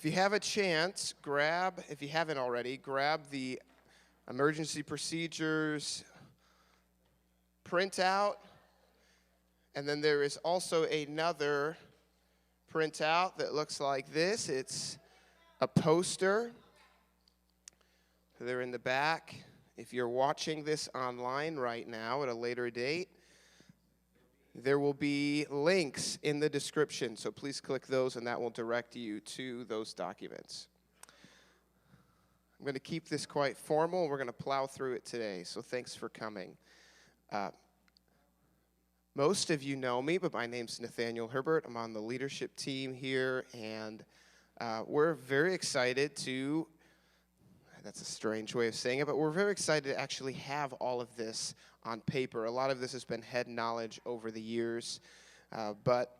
If you have a chance, if you haven't already, grab the emergency procedures printout. And then there is also another printout that looks like this. It's a poster. They're in the back. If you're watching this online right now at a later date, there will be links in the description, so please click those and that will direct you to those documents. I'm going to keep this quite formal. We're going to plow through it today, so thanks for coming. Most of you know me, but my name's Nathaniel Herbert. I'm on the leadership team here, and we're very excited to, that's a strange way of saying it, but we're very excited to actually have all of this on paper. A lot of this has been head knowledge over the years, but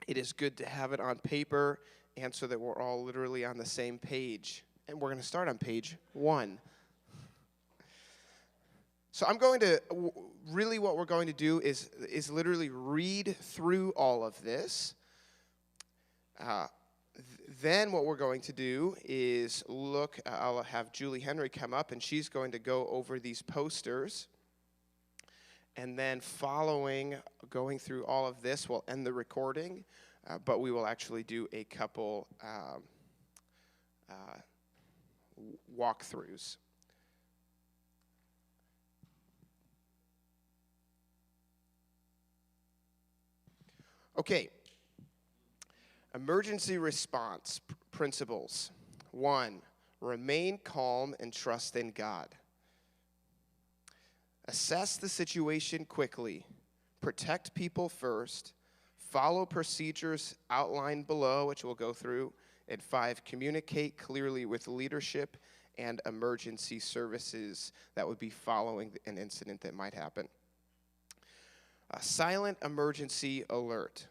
it is good to have it on paper and so that we're all literally on the same page. And we're going to start on page 1. So I'm going to, really what we're going to do is literally read through all of this. Then what we're going to do is I'll have Julie Henry come up, and she's going to go over these posters. And then going through all of this, we'll end the recording, but we will actually do a couple walkthroughs. Okay. Emergency response principles. 1, remain calm and trust in God. Assess the situation quickly. Protect people first. Follow procedures outlined below, which we'll go through. And 5, communicate clearly with leadership and emergency services that would be following an incident that might happen. A silent emergency alert.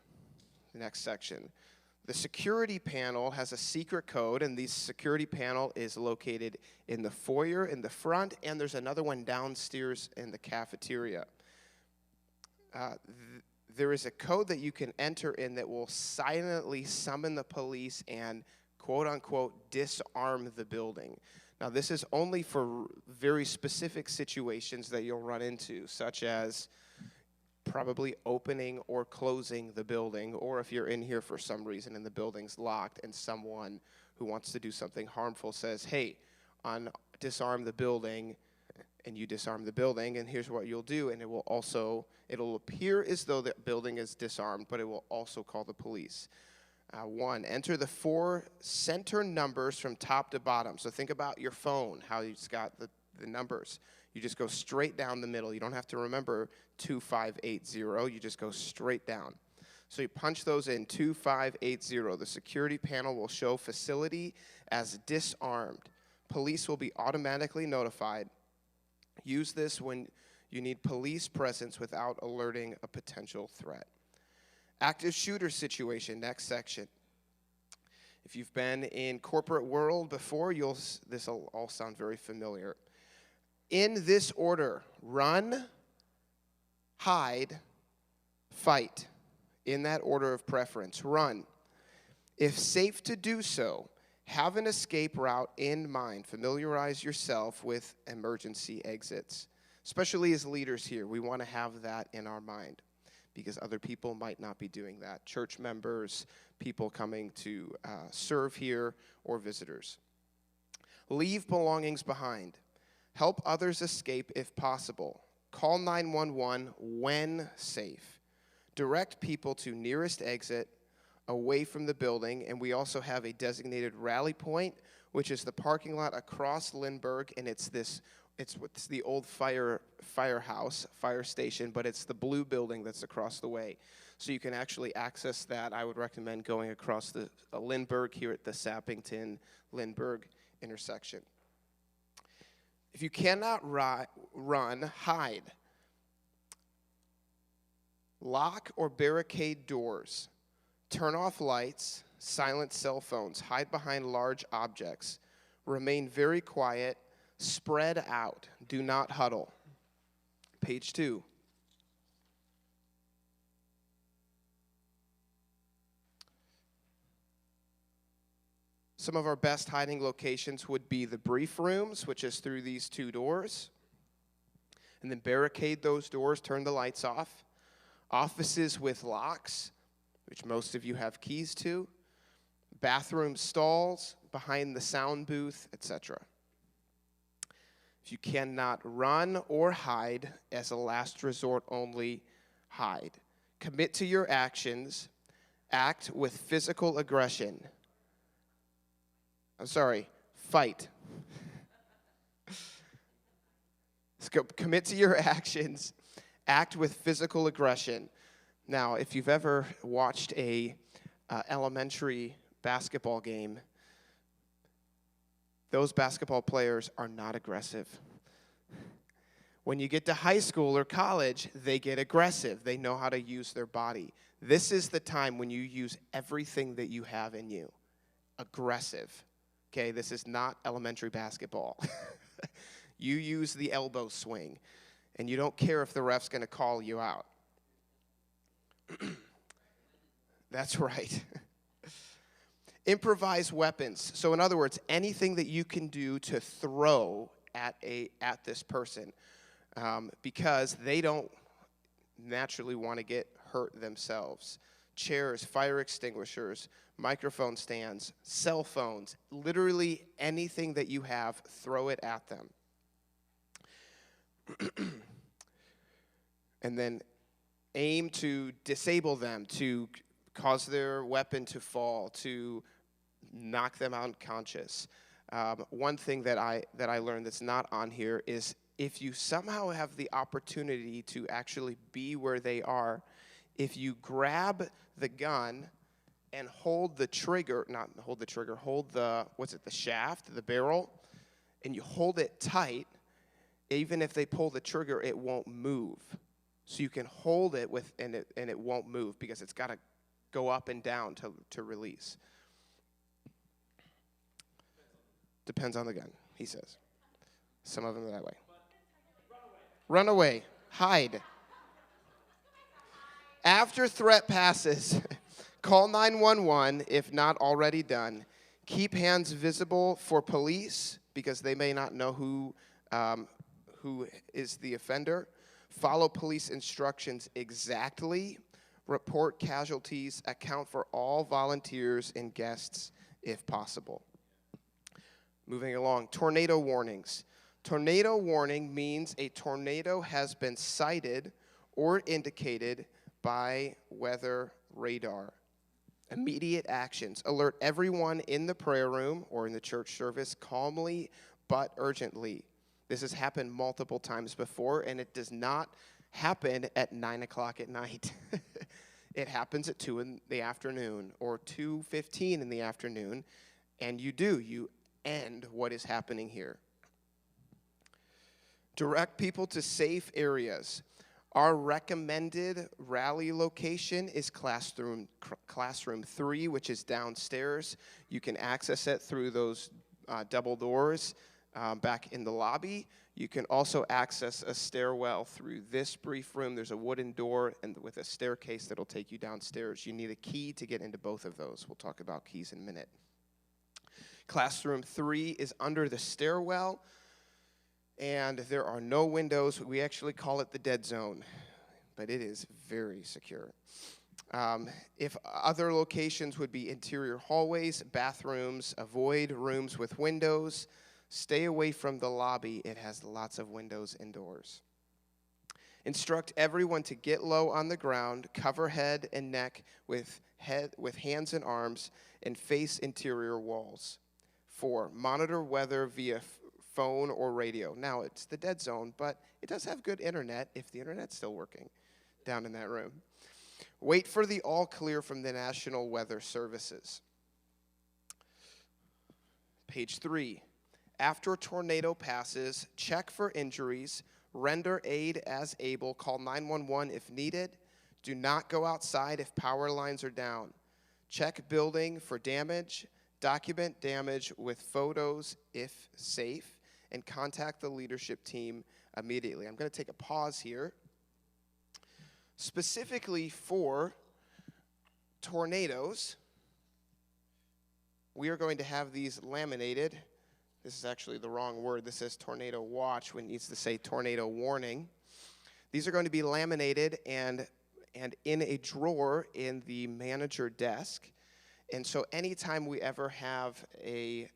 The next section. The security panel has a secret code, and the security panel is located in the foyer in the front, and there's another one downstairs in the cafeteria. There is a code that you can enter in that will silently summon the police and, quote-unquote, disarm the building. Now, this is only for very specific situations that you'll run into, such as probably opening or closing the building, or if you're in here for some reason and the building's locked and someone who wants to do something harmful says, hey, disarm the building, and you disarm the building, and here's what you'll do, and it'll appear as though the building is disarmed, but it will also call the police. 1, enter the 4 center numbers from top to bottom. So think about your phone, how it's got the numbers. You just go straight down the middle. You don't have to remember 2580. You just go straight down. So you punch those in, 2580. The security panel will show facility as disarmed. Police will be automatically notified. Use this when you need police presence without alerting a potential threat. Active shooter situation, next section. If you've been in corporate world before, this will all sound very familiar. In this order: run, hide, fight. In that order of preference. Run. If safe to do so, have an escape route in mind. Familiarize yourself with emergency exits. Especially as leaders here, we want to have that in our mind because other people might not be doing that. Church members, people coming to serve here, or visitors. Leave belongings behind. Help others escape if possible. Call 911 when safe. Direct people to nearest exit away from the building, and we also have a designated rally point, which is the parking lot across Lindbergh, and it's the old fire station, but it's the blue building that's across the way. So you can actually access that. I would recommend going across the Lindbergh here at the Sappington-Lindbergh intersection. If you cannot run, hide. Lock or barricade doors. Turn off lights. Silence cell phones. Hide behind large objects. Remain very quiet. Spread out. Do not huddle. Page 2. Some of our best hiding locations would be the brief rooms, which is through these two doors. And then barricade those doors, turn the lights off. Offices with locks, which most of you have keys to. Bathroom stalls, behind the sound booth, etc. If you cannot run or hide, as a last resort only, hide. Commit to your actions. Act with physical aggression. Fight. Commit to your actions. Act with physical aggression. Now, if you've ever watched a elementary basketball game, those basketball players are not aggressive. When you get to high school or college, they get aggressive. They know how to use their body. This is the time when you use everything that you have in you. Aggressive. Okay, this is not elementary basketball. You use the elbow swing, and you don't care if the ref's going to call you out. That's right. Improvise weapons. So in other words, anything that you can do to throw at this person, because they don't naturally want to get hurt themselves. Chairs, fire extinguishers, microphone stands, cell phones, literally anything that you have, throw it at them. And then aim to disable them, to cause their weapon to fall, to knock them unconscious. One thing that I learned that's not on here is if you somehow have the opportunity to actually be where they are, if you grab the gun and hold the shaft, the barrel, and you hold it tight, even if they pull the trigger, it won't move. So you can hold it and it won't move because it's got to go up and down to release. Depends on the gun, he says. Some of them are that way. Run away. Hide. After threat passes, call 911 if not already done. Keep hands visible for police because they may not know who is the offender. Follow police instructions exactly. Report casualties. Account for all volunteers and guests if possible. Moving along, tornado warnings. Tornado warning means a tornado has been sighted or indicated by weather radar. Immediate actions. Alert everyone in the prayer room or in the church service calmly but urgently. This has happened multiple times before, and it does not happen at 9 o'clock at night. It happens at 2 in the afternoon or 2:15 in the afternoon, and you end what is happening here. Direct people to safe areas. Our recommended rally location is classroom 3, which is downstairs. You can access it through those double doors back in the lobby. You can also access a stairwell through this brief room. There's a wooden door and with a staircase that'll take you downstairs. You need a key to get into both of those. We'll talk about keys in a minute. Classroom 3 is under the stairwell, and there are no windows. We actually call it the dead zone, but it is very secure. If other locations would be interior hallways, bathrooms, avoid rooms with windows. Stay away from the lobby. It has lots of windows and doors. Instruct everyone to get low on the ground, cover head and neck with hands and arms, and face interior walls. 4, monitor weather via phone or radio. Now, it's the dead zone, but it does have good internet if the internet's still working down in that room. Wait for the all clear from the National Weather Services. Page 3. After a tornado passes, check for injuries, render aid as able, call 911 if needed. Do not go outside if power lines are down. Check building for damage, document damage with photos if safe, and contact the leadership team immediately. I'm going to take a pause here. Specifically for tornadoes, We are going to have these laminated. This is actually the wrong word. This says tornado watch when it needs to say tornado warning. These are going to be laminated and in a drawer in the manager desk. And so anytime we ever have a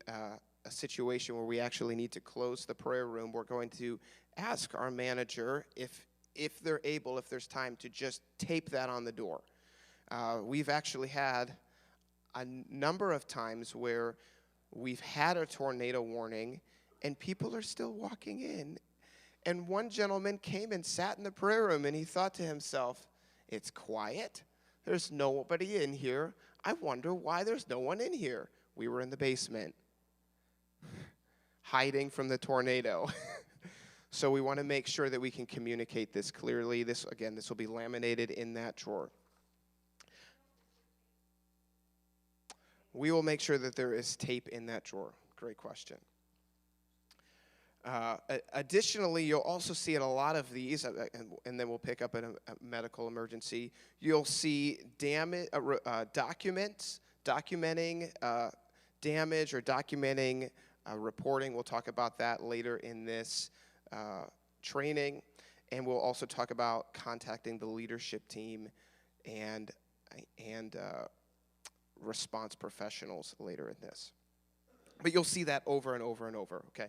situation where we actually need to close the prayer room, we're going to ask our manager if they're able, if there's time, to just tape that on the door. We've actually had a number of times where we've had a tornado warning and people are still walking in. And one gentleman came and sat in the prayer room and he thought to himself, it's quiet. There's nobody in here. I wonder why there's no one in here. We were in the basement, hiding from the tornado. So we want to make sure that we can communicate this clearly. This will be laminated in that drawer. We will make sure that there is tape in that drawer. Great question. Additionally, you'll also see in a lot of these, and then we'll pick up in a medical emergency, you'll see documents documenting damage or documenting reporting. We'll talk about that later in this training, and we'll also talk about contacting the leadership team and response professionals later in this. But you'll see that over and over and over, okay?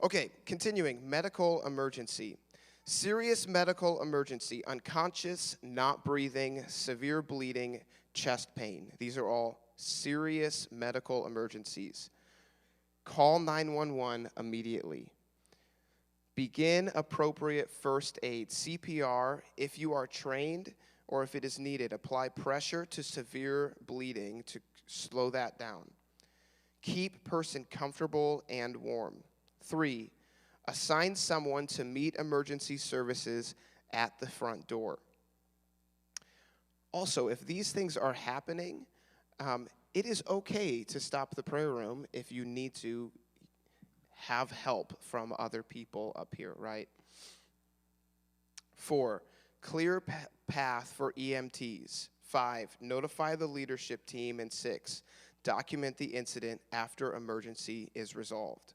Okay, continuing, medical emergency. Serious medical emergency, unconscious, not breathing, severe bleeding, chest pain. These are all serious medical emergencies. Call 911 immediately. Begin appropriate first aid, CPR, if you are trained or if it is needed. Apply pressure to severe bleeding to slow that down. Keep person comfortable and warm. 3, assign someone to meet emergency services at the front door. Also, if these things are happening, it is okay to stop the prayer room if you need to have help from other people up here, right? 4, clear path for EMTs. 5, notify the leadership team. And 6, document the incident after emergency is resolved.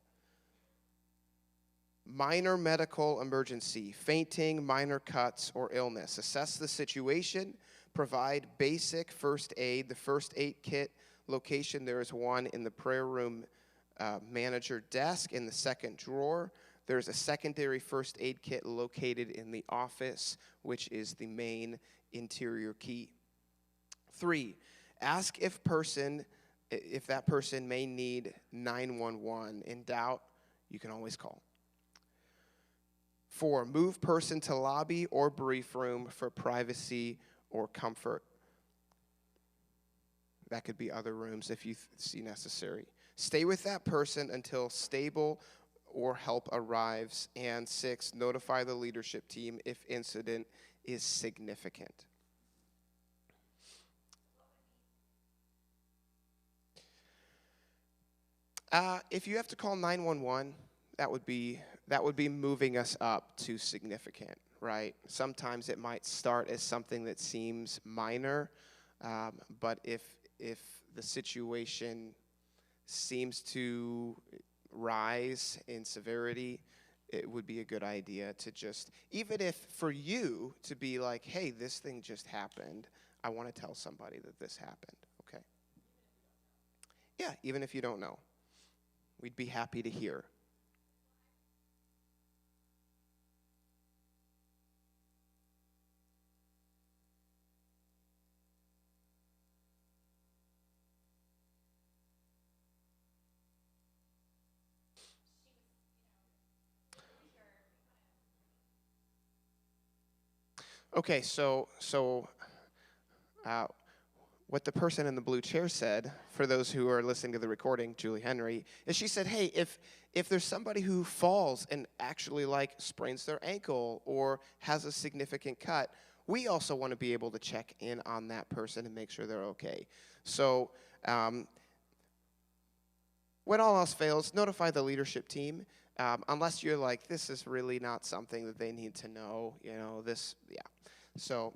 Minor medical emergency, fainting, minor cuts, or illness. Assess the situation. Provide basic first aid. The first aid kit location, there is one in the prayer room manager desk in the second drawer. There's a secondary first aid kit located in the office, which is the main interior key. 3, ask if that person may need 911. In doubt, you can always call. 4, move person to lobby or brief room for privacy or comfort. That could be other rooms if you see necessary. Stay with that person until stable or help arrives. And 6, notify the leadership team if incident is significant. If you have to call 911, that would be moving us up to significant, right? Sometimes it might start as something that seems minor, but if the situation seems to rise in severity, it would be a good idea to just, even if for you to be like, hey, this thing just happened, I want to tell somebody that this happened, okay? Yeah, even if you don't know. We'd be happy to hear. Okay, so what the person in the blue chair said, for those who are listening to the recording, Julie Henry, is she said, hey, if there's somebody who falls and actually like sprains their ankle or has a significant cut, we also want to be able to check in on that person and make sure they're okay. So when all else fails, notify the leadership team. Unless you're like, this is really not something that they need to know, this, yeah. So,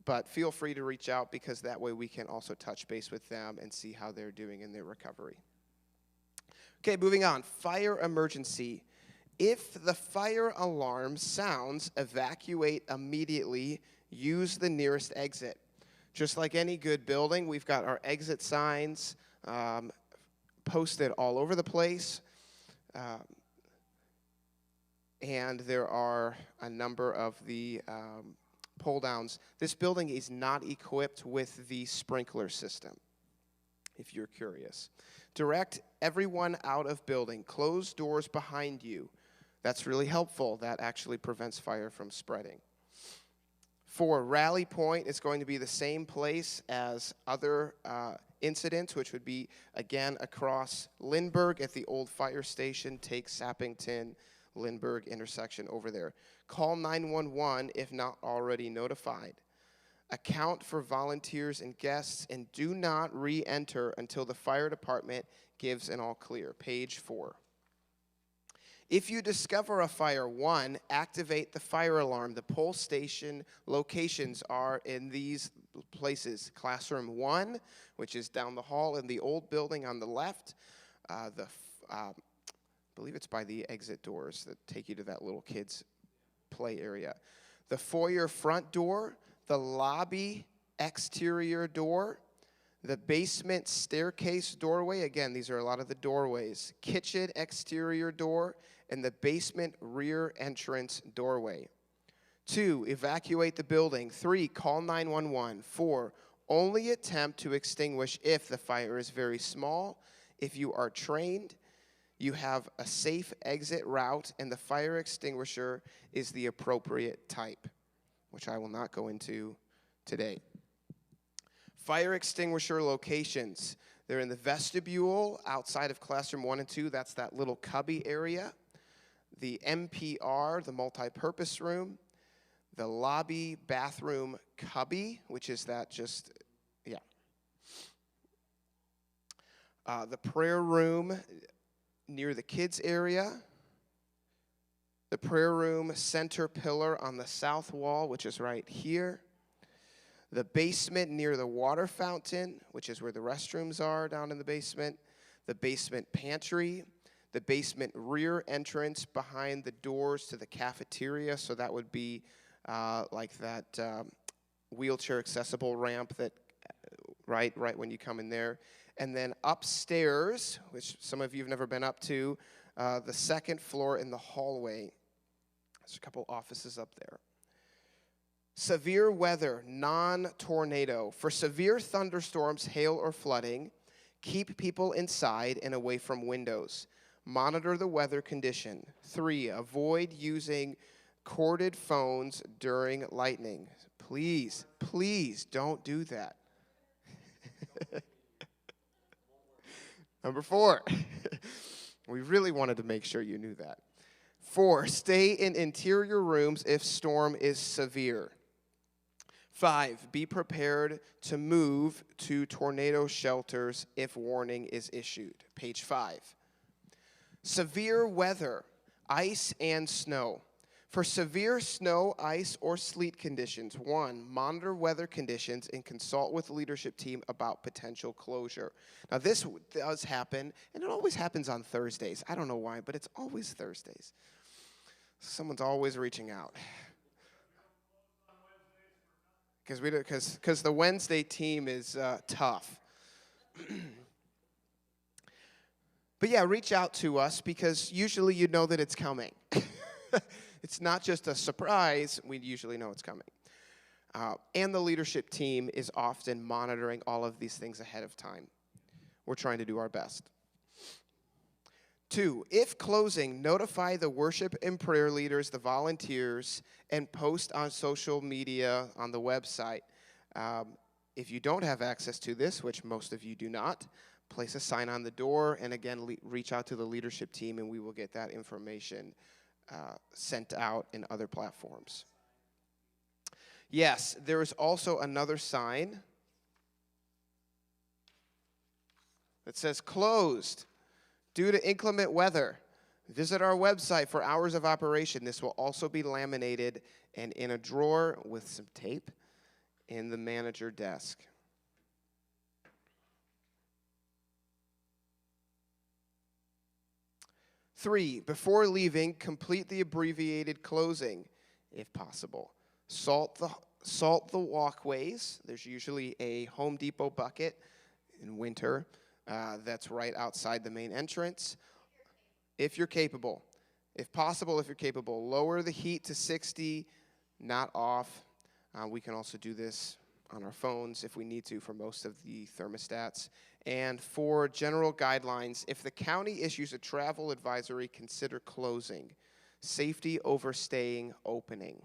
But feel free to reach out because that way we can also touch base with them and see how they're doing in their recovery. Okay, moving on. Fire emergency. If the fire alarm sounds, evacuate immediately. Use the nearest exit. Just like any good building, we've got our exit signs posted all over the place. And there are a number of the pull downs. This building is not equipped with the sprinkler system, if you're curious. Direct everyone out of building. Close doors behind you. That's really helpful. That actually prevents fire from spreading. 4, rally point is going to be the same place as other incidents, which would be, again, across Lindbergh at the old fire station. Take Sappington, Lindbergh intersection over there. Call 911 if not already notified. Account for volunteers and guests, and do not re-enter until the fire department gives an all clear. Page 4. If you discover a fire, 1, activate the fire alarm. The pull station locations are in these places. Classroom 1, which is down the hall in the old building on the left. I believe it's by the exit doors that take you to that little kids' play area. The foyer front door, the lobby exterior door, the basement staircase doorway. Again, these are a lot of the doorways. Kitchen exterior door, and the basement rear entrance doorway. 2, evacuate the building. 3, call 911. 4, only attempt to extinguish if the fire is very small. If you are trained, you have a safe exit route, and the fire extinguisher is the appropriate type, which I will not go into today. Fire extinguisher locations. They're in the vestibule outside of classroom 1 and 2. That's that little cubby area. The MPR, the multi-purpose room. The lobby bathroom cubby, which is that just, yeah. The prayer room near the kids area. The prayer room center pillar on the south wall, which is right here. The basement near the water fountain, which is where the restrooms are down in the basement. The basement pantry. The basement rear entrance behind the doors to the cafeteria. So that would be like that wheelchair accessible ramp that right when you come in there. And then upstairs, which some of you have never been up to, the second floor in the hallway. There's a couple offices up there. Severe weather, non-tornado. For severe thunderstorms, hail, or flooding, keep people inside and away from windows. Monitor the weather condition. 3, avoid using corded phones during lightning. Please, please don't do that. Number 4, we really wanted to make sure you knew that. 4, stay in interior rooms if storm is severe. 5, be prepared to move to tornado shelters if warning is issued. Page 5. Severe weather, ice and snow. For severe snow, ice, or sleet conditions, 1, monitor weather conditions and consult with the leadership team about potential closure. Now, this does happen, and it always happens on Thursdays. I don't know why, but it's always Thursdays. Someone's always reaching out. Because the Wednesday team is tough. But yeah, reach out to us because usually you know that it's coming. It's not just a surprise. We usually know it's coming. And the leadership team is often monitoring all of these things ahead of time. We're trying to do our best. 2, if closing, notify the worship and prayer leaders, the volunteers, and post on social media on the website. If you don't have access to this, which most of you do not, place a sign on the door, and again, reach out to the leadership team, and we will get that information sent out in other platforms. Yes, there is also another sign that says closed due to inclement weather. Visit our website for hours of operation. This will also be laminated and in a drawer with some tape in the manager desk. Three, before leaving, complete the abbreviated closing, if possible. Salt the walkways. There's usually a Home Depot bucket in winter that's right outside the main entrance. If you're capable. If possible, if you're capable. Lower the heat to 60, not off. We can also do this on our phones if we need to for most of the thermostats. And for general guidelines, if the county issues a travel advisory, consider closing. Safety over staying opening,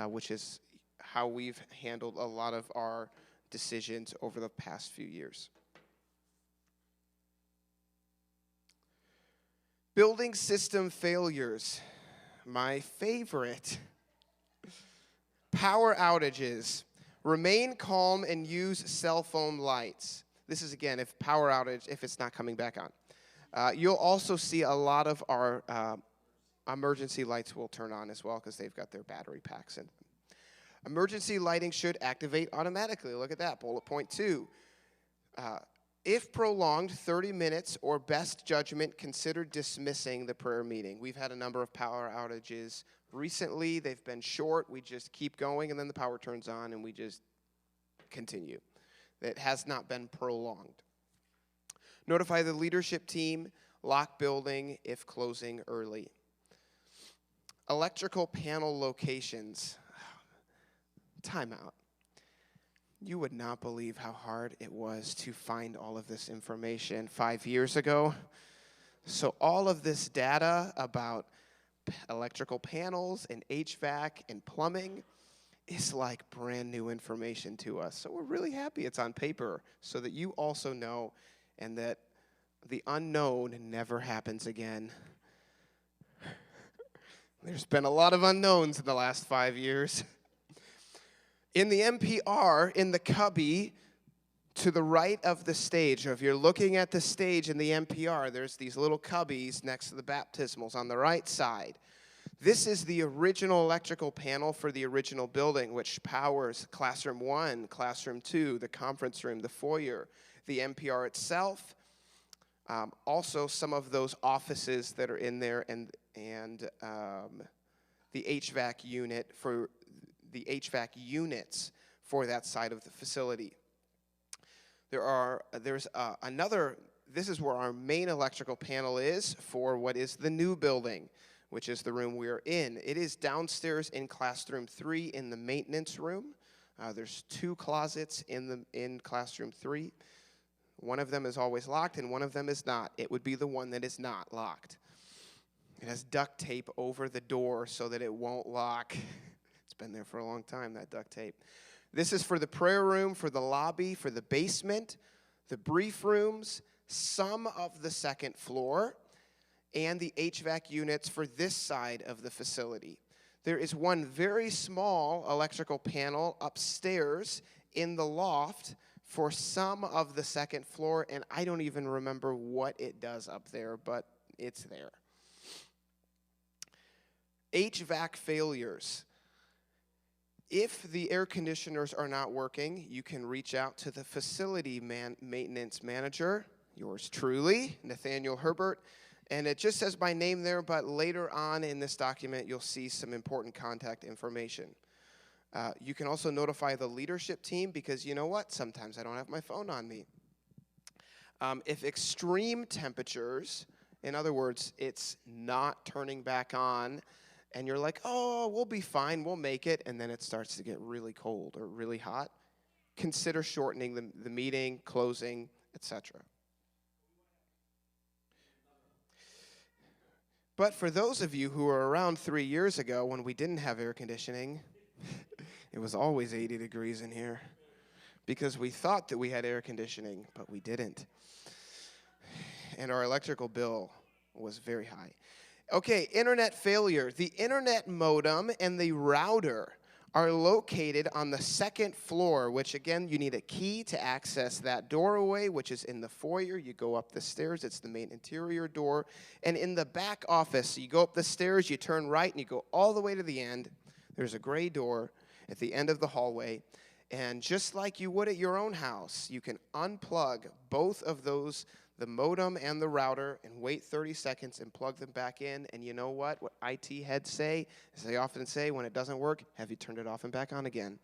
which is how we've handled a lot of our decisions over the past few years. Building system failures. My favorite. Power outages. Remain calm and use cell phone lights. This is, again, if power outage, if it's not coming back on. You'll also see a lot of our emergency lights will turn on as well because they've got their battery packs in them. Emergency lighting should activate automatically. Look at that, bullet point 2. If prolonged 30 minutes or best judgment, consider dismissing the prayer meeting. We've had a number of power outages recently. They've been short. We just keep going, and then the power turns on, and we just continue. It has not been prolonged. Notify the leadership team. Lock building if closing early. Electrical panel locations. Timeout. You would not believe how hard it was to find all of this information 5 years ago. So all of this data about electrical panels and HVAC and plumbing is like brand new information to us. So we're really happy it's on paper so that you also know and that the unknown never happens again. There's been a lot of unknowns in the last 5 years. In the NPR, in the cubby, to the right of the stage, if you're looking at the stage in the NPR, there's these little cubbies next to the baptismals on the right side. This is the original electrical panel for the original building, which powers Classroom 1, Classroom 2, the conference room, the foyer, the NPR itself, also some of those offices that are in there, and the HVAC unit for the HVAC units for that side of the facility. There's another, this is where our main electrical panel is for what is the new building, which is the room we're in. It is downstairs in Classroom 3 in the maintenance room. There's 2 closets in Classroom 3. One of them is always locked and one of them is not. It would be the one that is not locked. It has duct tape over the door so that it won't lock. It's been there for a long time, that duct tape. This is for the prayer room, for the lobby, for the basement, the brief rooms, some of the second floor, and the HVAC units for this side of the facility. There is one very small electrical panel upstairs in the loft for some of the second floor, and I don't even remember what it does up there, but it's there. HVAC failures. If the air conditioners are not working, you can reach out to the facility maintenance manager, yours truly, Nathaniel Herbert, and it just says my name there, but later on in this document, you'll see some important contact information. You can also notify the leadership team because you know what? Sometimes I don't have my phone on me. If extreme temperatures, in other words, it's not turning back on, and you're like, oh, we'll be fine, we'll make it, and then it starts to get really cold or really hot, consider shortening the meeting, closing, etc. But for those of you who were around 3 years ago when we didn't have air conditioning, it was always 80 degrees in here because we thought that we had air conditioning, but we didn't. And our electrical bill was very high. Okay, internet failure. The internet modem and the router are located on the second floor, which again, you need a key to access that doorway, which is in the foyer. You go up the stairs, it's the main interior door. And in the back office, you go up the stairs, you turn right, and you go all the way to the end. There's a gray door at the end of the hallway. And just like you would at your own house, you can unplug both of those, the modem and the router, and wait 30 seconds and plug them back in. And you know what? What IT heads say, as they often say, when it doesn't work, have you turned it off and back on again?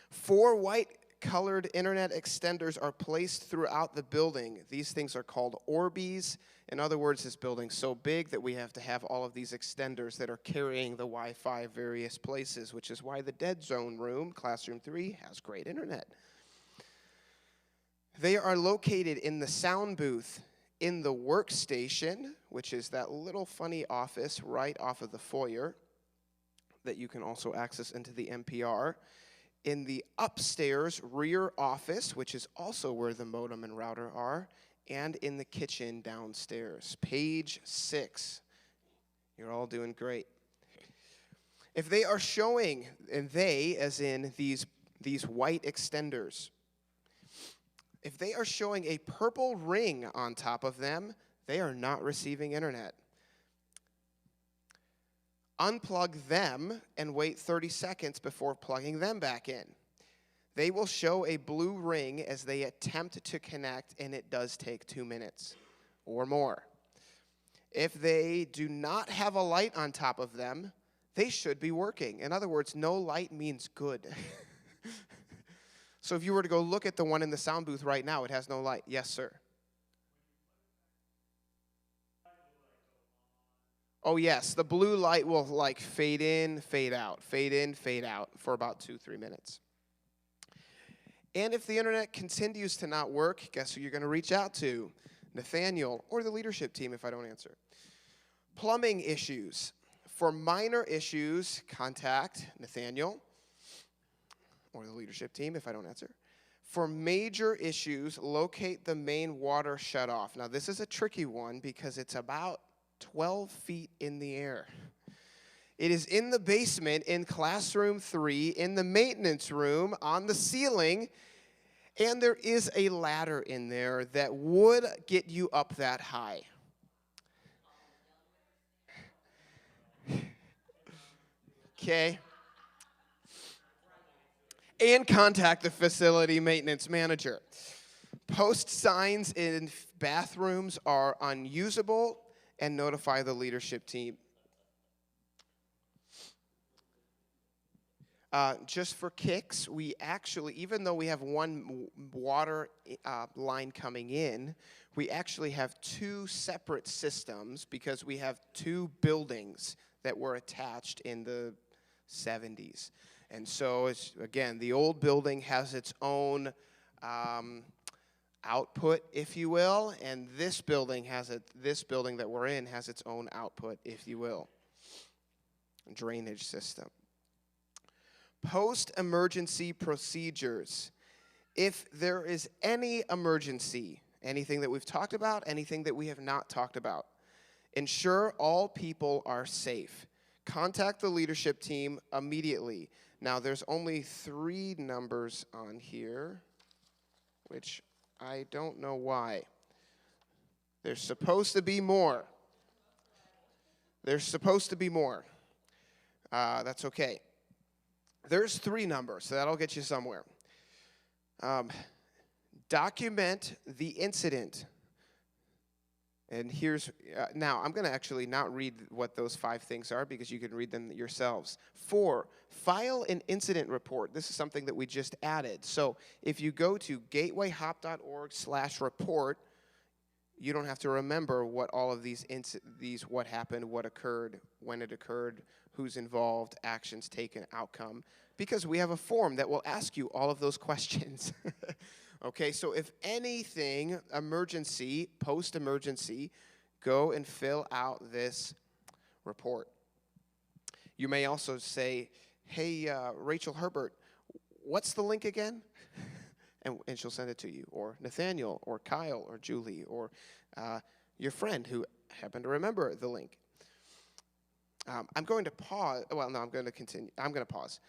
4 white-colored internet extenders are placed throughout the building. These things are called Orbeez. In other words, this building's so big that we have to have all of these extenders that are carrying the Wi-Fi various places, which is why the dead zone room, classroom 3, has great internet. They are located in the sound booth, in the workstation, which is that little funny office right off of the foyer that you can also access into the NPR, in the upstairs rear office, which is also where the modem and router are, and in the kitchen downstairs. Page 6. You're all doing great. If they are showing, and they, as in these white extenders, if they are showing a purple ring on top of them, they are not receiving internet. Unplug them and wait 30 seconds before plugging them back in. They will show a blue ring as they attempt to connect, and it does take 2 minutes or more. If they do not have a light on top of them, they should be working. In other words, no light means good. So if you were to go look at the one in the sound booth right now, it has no light. Yes, sir. Oh, yes, the blue light will like fade in, fade out for about 2-3 minutes. And if the internet continues to not work, guess who you're going to reach out to? Nathaniel or the leadership team if I don't answer. Plumbing issues. For minor issues, contact Nathaniel or the leadership team if I don't answer. For major issues, locate the main water shutoff. Now, this is a tricky one because it's about 12 feet in the air. It is in the basement in classroom 3, in the maintenance room, on the ceiling, and there is a ladder in there that would get you up that high. Okay. And contact the facility maintenance manager. Post signs in bathrooms are unusable and notify the leadership team. Just for kicks, we actually, even though we have one water line coming in, we actually have 2 separate systems because we have 2 buildings that were attached in the 70s. And so, it's, again, the old building has its own output, if you will, and this building that we're in has its own output, if you will. Drainage system. Post-emergency procedures. If there is any emergency, anything that we've talked about, anything that we have not talked about, ensure all people are safe. Contact the leadership team immediately. Now, there's only 3 numbers on here, which I don't know why. There's supposed to be more. There's supposed to be more. That's okay. There's 3 numbers, so that'll get you somewhere. Document the incident. And here's, now I'm going to actually not read what those 5 things are because you can read them yourselves. 4, file an incident report. This is something that we just added. So if you go to gatewayhop.org/report, you don't have to remember what all of these what happened, what occurred, when it occurred, who's involved, actions taken, outcome, because we have a form that will ask you all of those questions. Okay, so if anything, emergency, post-emergency, go and fill out this report. You may also say, hey, Rachel Herbert, what's the link again? And she'll send it to you, or Nathaniel, or Kyle, or Julie, or your friend who happened to remember the link. I'm going to pause. Well, no, I'm going to continue. I'm going to pause.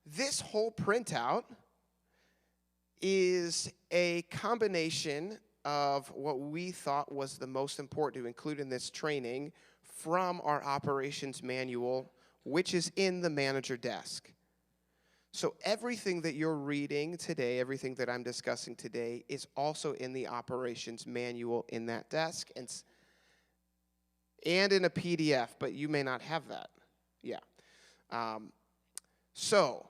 This whole printout is a combination of what we thought was the most important to include in this training from our operations manual, which is in the manager desk. So everything that you're reading today, everything that I'm discussing today, is also in the operations manual in that desk and in a PDF, but you may not have that. Yeah. Um, so,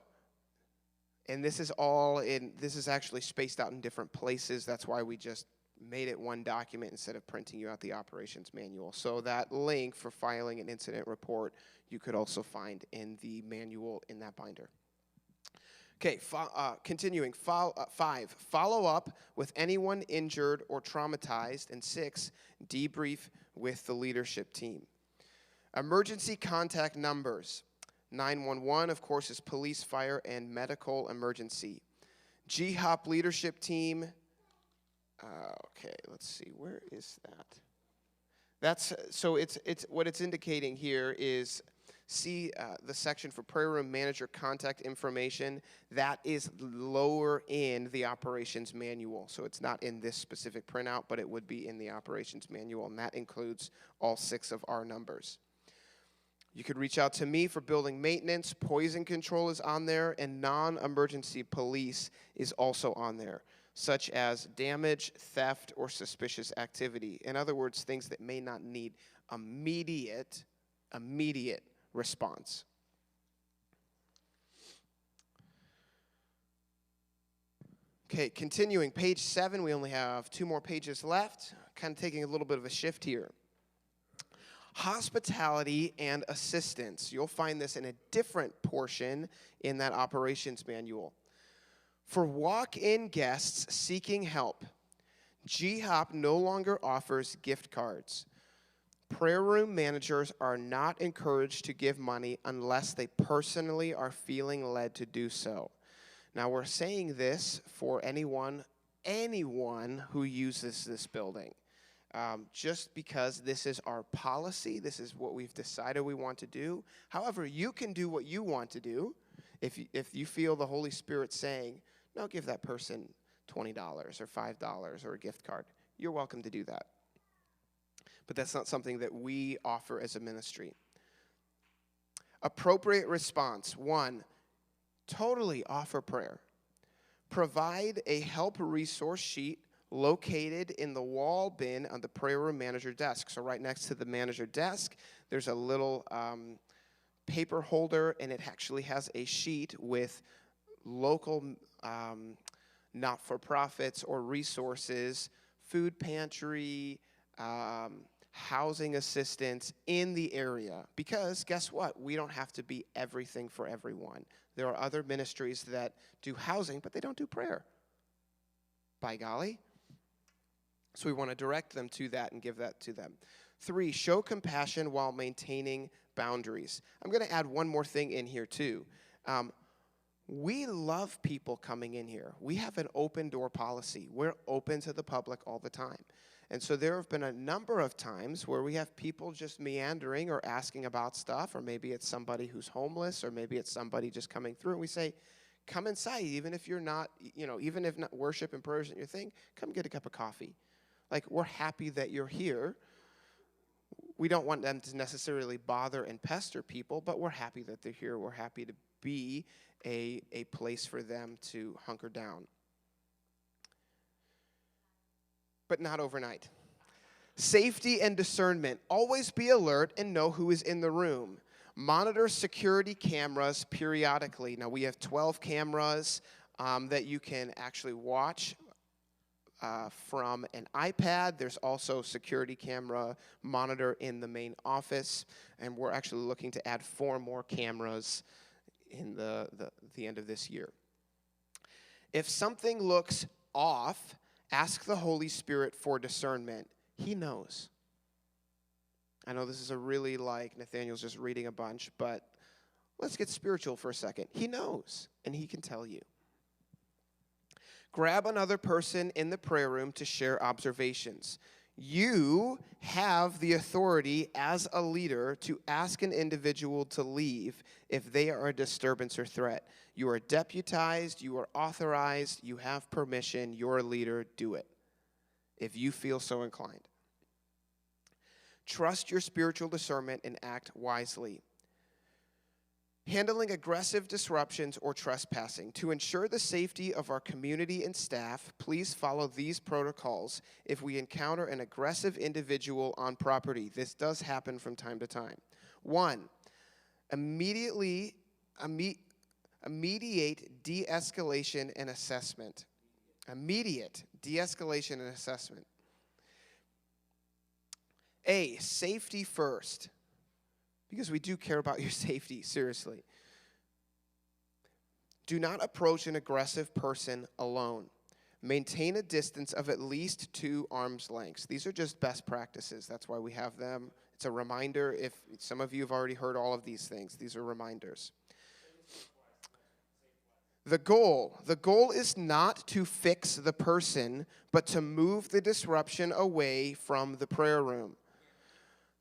and this is actually spaced out in different places. That's why we just made it one document instead of printing you out the operations manual. So that link for filing an incident report, you could also find in the manual in that binder. Okay, continuing. 5, follow up with anyone injured or traumatized. And 6, debrief with the leadership team. Emergency contact numbers. 911, of course, is police, fire, and medical emergency. GHOP leadership team. Okay, let's see. Where is that? So it's what it's indicating here is see the section for prayer room manager contact information. That is lower in the operations manual. So it's not in this specific printout, but it would be in the operations manual, and that includes all 6 of our numbers. You could reach out to me for building maintenance. Poison control is on there, and non-emergency police is also on there, such as damage, theft, or suspicious activity. In other words, things that may not need immediate response. Okay, continuing, page 7, we only have 2 more pages left, kind of taking a little bit of a shift here. Hospitality and assistance. You'll find this in a different portion in that operations manual. For walk-in guests seeking help, GHOP no longer offers gift cards. Prayer room managers are not encouraged to give money unless they personally are feeling led to do so. Now, we're saying this for anyone who uses this building. Just because this is our policy, this is what we've decided we want to do. However, you can do what you want to do. If you feel the Holy Spirit saying, no, give that person $20 or $5 or a gift card, you're welcome to do that. But that's not something that we offer as a ministry. Appropriate response. 1, totally offer prayer. Provide a help resource sheet located in the wall bin on the prayer room manager desk. So right next to the manager desk, there's a little paper holder, and it actually has a sheet with local not-for-profits or resources, food pantry, housing assistance in the area. Because guess what? We don't have to be everything for everyone. There are other ministries that do housing, but they don't do prayer. By golly. So we want to direct them to that and give that to them. 3, show compassion while maintaining boundaries. I'm going to add one more thing in here too. We love people coming in here. We have an open door policy. We're open to the public all the time. And so there have been a number of times where we have people just meandering or asking about stuff, or maybe it's somebody who's homeless, or maybe it's somebody just coming through, and we say, come inside, even if you're not, even if not worship and prayer isn't your thing, come get a cup of coffee. Like, we're happy that you're here. We don't want them to necessarily bother and pester people, but we're happy that they're here. We're happy to be a place for them to hunker down. But not overnight. Safety and discernment. Always be alert and know who is in the room. Monitor security cameras periodically. Now, we have 12 cameras that you can actually watch from an iPad. There's also security camera monitor in the main office, and we're actually looking to add 4 more cameras in the end of this year. If something looks off, ask the Holy Spirit for discernment. He knows. I know this is a really like Nathaniel's just reading a bunch, but let's get spiritual for a second. He knows, and he can tell you. Grab another person in the prayer room to share observations. You have the authority as a leader to ask an individual to leave if they are a disturbance or threat. You are deputized, you are authorized, you have permission, you're a leader, do it if you feel so inclined. Trust your spiritual discernment and act wisely. Handling aggressive disruptions or trespassing. To ensure the safety of our community and staff, please follow these protocols if we encounter an aggressive individual on property. This does happen from time to time. 1, immediate de-escalation and assessment. Immediate de-escalation and assessment. A, safety first. Because we do care about your safety, seriously. Do not approach an aggressive person alone. Maintain a distance of at least 2 arms lengths. These are just best practices. That's why we have them. It's a reminder. If some of you have already heard all of these things, these are reminders. The goal is not to fix the person, but to move the disruption away from the prayer room.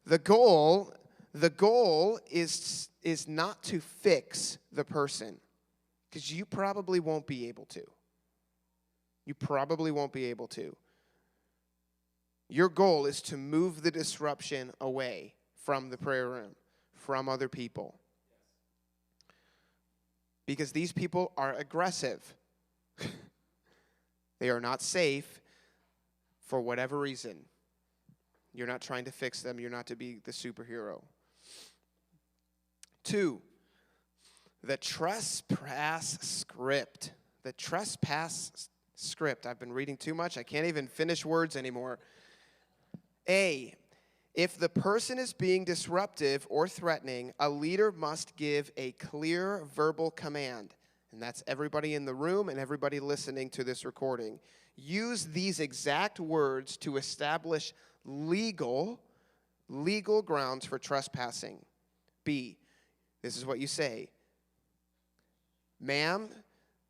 The goal is not to fix the person, because you probably won't be able to. You probably won't be able to. Your goal is to move the disruption away from the prayer room, from other people. Because these people are aggressive. They are not safe for whatever reason. You're not trying to fix them. You're not to be the superhero. 2, the trespass script. The trespass script. I've been reading too much. I can't even finish words anymore. A, if the person is being disruptive or threatening, a leader must give a clear verbal command. And that's everybody in the room and everybody listening to this recording. Use these exact words to establish legal grounds for trespassing. B, this is what you say. Ma'am,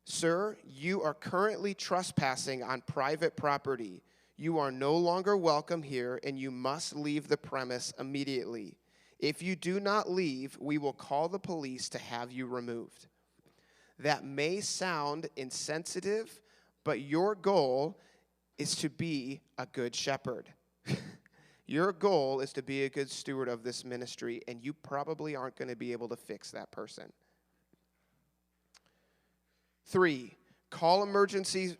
sir, you are currently trespassing on private property. You are no longer welcome here, and you must leave the premise immediately. If you do not leave, we will call the police to have you removed. That may sound insensitive, but your goal is to be a good shepherd. Your goal is to be a good steward of this ministry, and you probably aren't going to be able to fix that person. 3, call emergencies.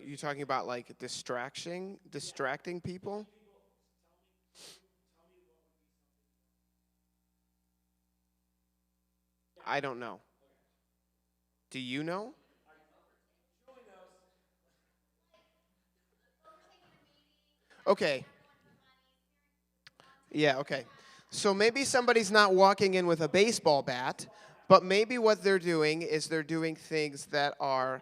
You talking about like distracting people? I don't know. Do you know? Okay. Yeah, okay. So maybe somebody's not walking in with a baseball bat, but maybe what they're doing is they're doing things that are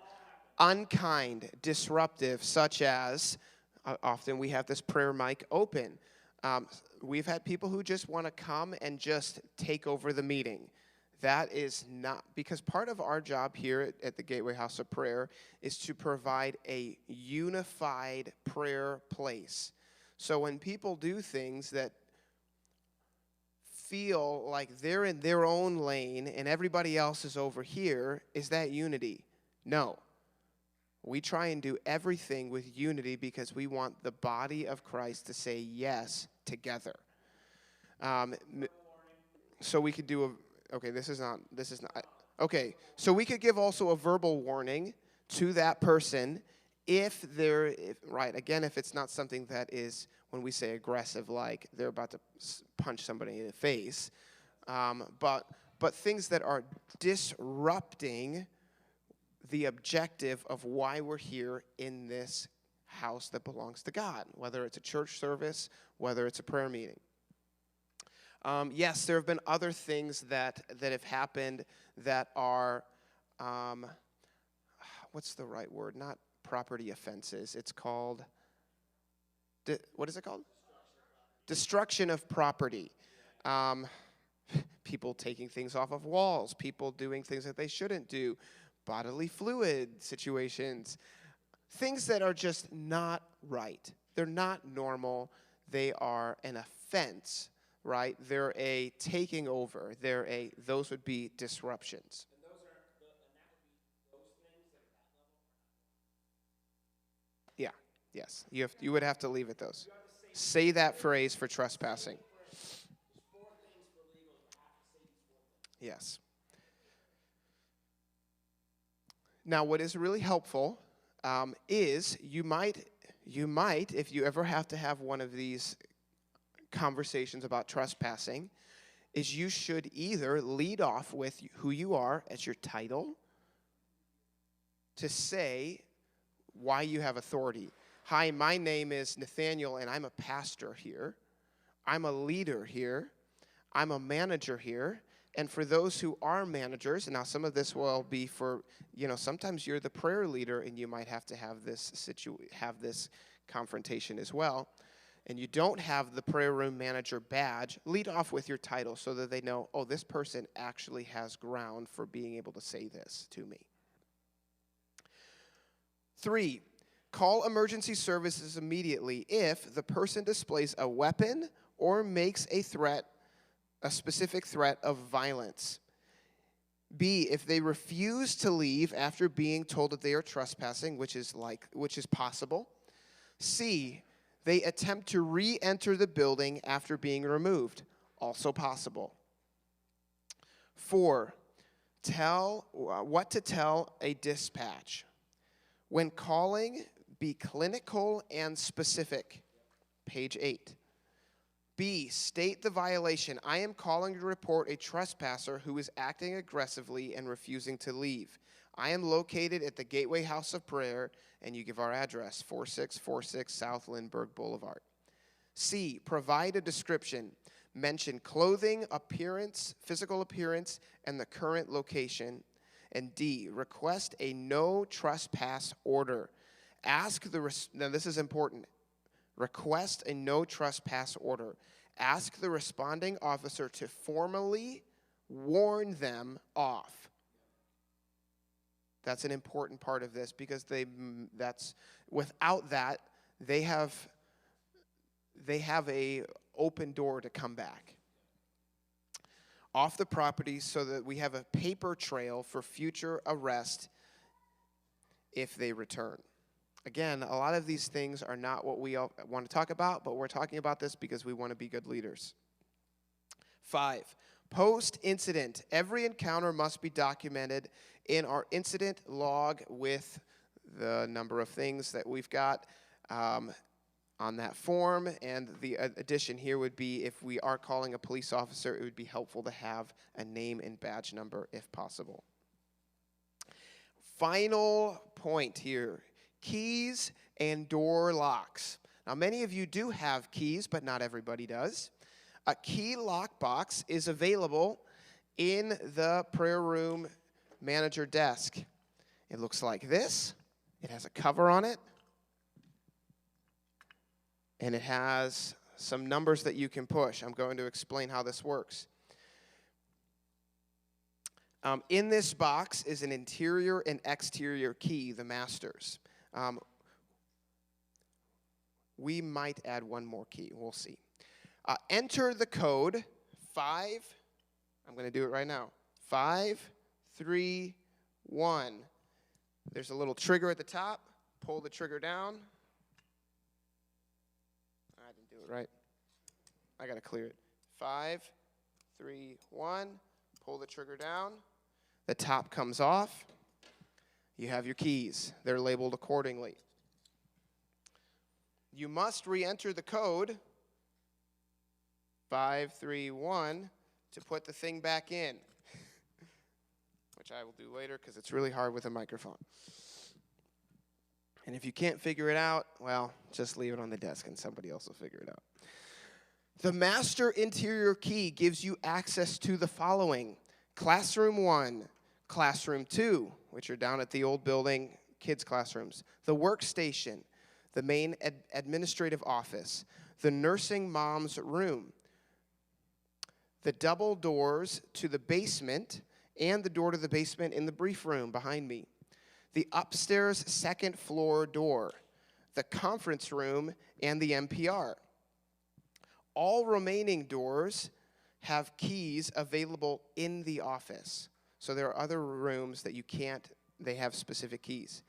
unkind, disruptive, such as, often we have this prayer mic open. We've had people who just want to come and just take over the meeting. That is not, because part of our job here at the Gateway House of Prayer is to provide a unified prayer place. So when people do things that feel like they're in their own lane and everybody else is over here, is that unity? No. We try and do everything with unity because we want the body of Christ to say yes together. So we could do a, okay, this is not, okay, so we could give also a verbal warning to that person if it's not something that is, when we say aggressive, like they're about to punch somebody in the face, but things that are disrupting the objective of why we're here in this house that belongs to God, whether it's a church service, whether it's a prayer meeting. Yes, there have been other things that have happened that are, what's the right word? Not property offenses. It's called, what is it called? Destruction of property. People taking things off of walls, people doing things that they shouldn't do, bodily fluid situations. Things that are just not right. They're not normal. They are an offense, right? They're a taking over. Those would be disruptions. And those are, and that would be those things that are that level. Yeah, yes. You would have to leave it those. Say that phrase for trespassing. There's 4 things for legal. You have to say these 4 things. Yes. Now, what is really helpful is you might, if you ever have to have one of these conversations about trespassing, is you should either lead off with who you are as your title to say why you have authority. Hi, my name is Nathaniel, and I'm a pastor here. I'm a leader here. I'm a manager here. And for those who are managers, and now some of this will be for, sometimes you're the prayer leader, and you might have to have this confrontation as well. And you don't have the prayer room manager badge, lead off with your title so that they know, oh, this person actually has ground for being able to say this to me. 3, call emergency services immediately if the person displays a weapon or makes a specific threat of violence. B, if they refuse to leave after being told that they are trespassing, which is possible. C, they attempt to re-enter the building after being removed, also possible. 4, what to tell a dispatch. When calling, be clinical and specific. Page 8. B, state the violation. I am calling to report a trespasser who is acting aggressively and refusing to leave. I am located at the Gateway House of Prayer, and you give our address, 4646 South Lindbergh Boulevard. C, provide a description. Mention clothing, appearance, physical appearance, and the current location. And D, request a no trespass order. Now this is important. Request a no trespass order. Ask the responding officer to formally warn them off. That's an important part of this because without that, they have a open door to come back off the property so that we have a paper trail for future arrest if they return. Again, a lot of these things are not what we all want to talk about, but we're talking about this because we want to be good leaders. 5, post-incident. Every encounter must be documented in our incident log with the number of things that we've got on that form. And the addition here would be if we are calling a police officer, it would be helpful to have a name and badge number if possible. Final point here. Keys and door locks. Now, many of you do have keys, but not everybody does. A key lock box is available in the prayer room manager desk. It looks like this. It has a cover on it. And it has some numbers that you can push. I'm going to explain how this works. In this box is an interior and exterior key, the masters. We might add one more key. We'll see. Enter the code 5. I'm going to do it right now. 5, 3, 1. There's a little trigger at the top. Pull the trigger down. I didn't do it right. I got to clear it. 5, 3, 1. Pull the trigger down. The top comes off. You have your keys. They're labeled accordingly. You must re-enter the code 531 to put the thing back in, which I will do later because it's really hard with a microphone. And if you can't figure it out, well, just leave it on the desk and somebody else will figure it out. The master interior key gives you access to the following: Classroom 1, Classroom 2, which are down at the old building, kids' classrooms, the workstation, the main administrative office, the nursing mom's room, the double doors to the basement, and the door to the basement in the brief room behind me. the upstairs second floor door, the conference room, and the NPR. All remaining doors have keys available in the office. So there are other rooms that you can't, they have specific keys.